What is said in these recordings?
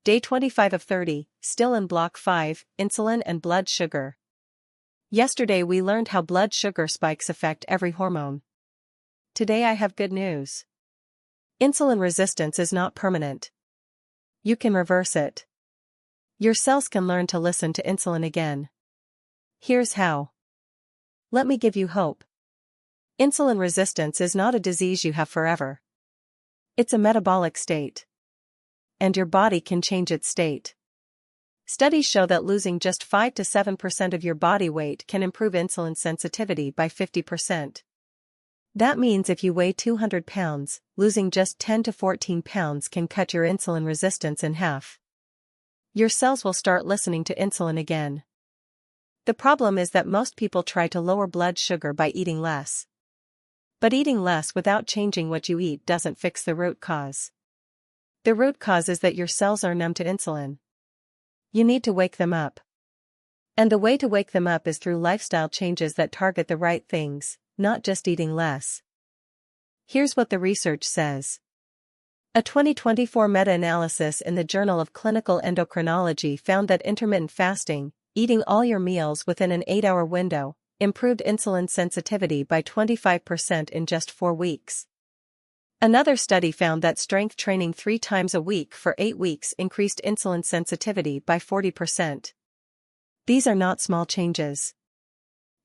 Day 25 of 30, still in Block 5, Insulin and Blood Sugar. Yesterday we learned how blood sugar spikes affect every hormone. Today I have good news. Insulin resistance is not permanent. You can reverse it. Your cells can learn to listen to insulin again. Here's how. Let me give you hope. Insulin resistance is not a disease you have forever. It's a metabolic state. And your body can change its state. Studies show that losing just 5 to 7% of your body weight can improve insulin sensitivity by 50%. That means if you weigh 200 pounds, losing just 10 to 14 pounds can cut your insulin resistance in half. Your cells will start listening to insulin again. The problem is that most people try to lower blood sugar by eating less. But eating less without changing what you eat doesn't fix the root cause. The root cause is that your cells are numb to insulin. You need to wake them up. And the way to wake them up is through lifestyle changes that target the right things, not just eating less. Here's what the research says. A 2024 meta-analysis in the Journal of Clinical Endocrinology found that intermittent fasting, eating all your meals within an 8-hour window, improved insulin sensitivity by 25% in just 4 weeks. Another study found that strength training 3 times a week for 8 weeks increased insulin sensitivity by 40%. These are not small changes.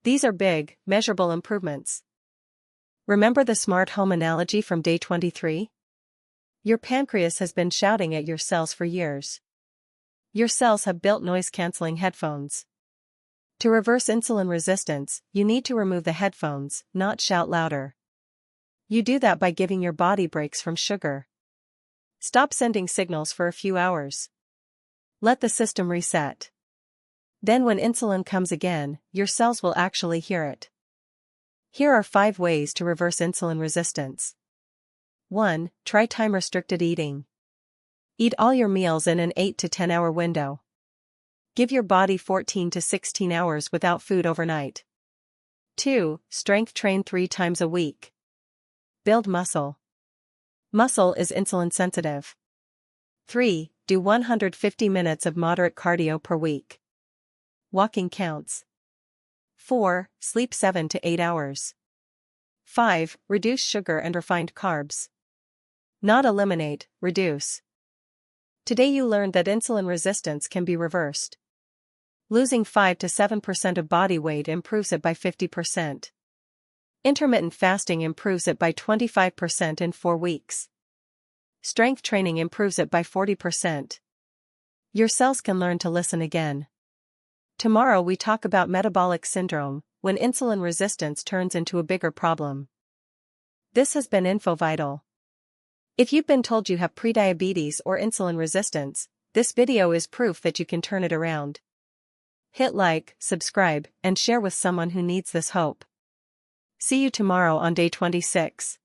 These are big, measurable improvements. Remember the smart home analogy from day 23? Your pancreas has been shouting at your cells for years. Your cells have built noise-canceling headphones. To reverse insulin resistance, you need to remove the headphones, not shout louder. You do that by giving your body breaks from sugar. Stop sending signals for a few hours. Let the system reset. Then when insulin comes again, your cells will actually hear it. Here are 5 ways to reverse insulin resistance. 1. Try time-restricted eating. Eat all your meals in an 8 to 10 hour window. Give your body 14 to 16 hours without food overnight. 2. Strength train 3 times a week. Build muscle. Muscle is insulin sensitive. 3. Do 150 minutes of moderate cardio per week. Walking counts. 4. Sleep 7 to 8 hours. 5. Reduce sugar and refined carbs. Not eliminate, reduce. Today you learned that insulin resistance can be reversed. Losing 5 to 7% of body weight improves it by 50%. Intermittent fasting improves it by 25% in 4 weeks. Strength training improves it by 40%. Your cells can learn to listen again. Tomorrow we talk about metabolic syndrome, when insulin resistance turns into a bigger problem. This has been InfoVital. If you've been told you have prediabetes or insulin resistance, this video is proof that you can turn it around. Hit like, subscribe, and share with someone who needs this hope. See you tomorrow on day 26.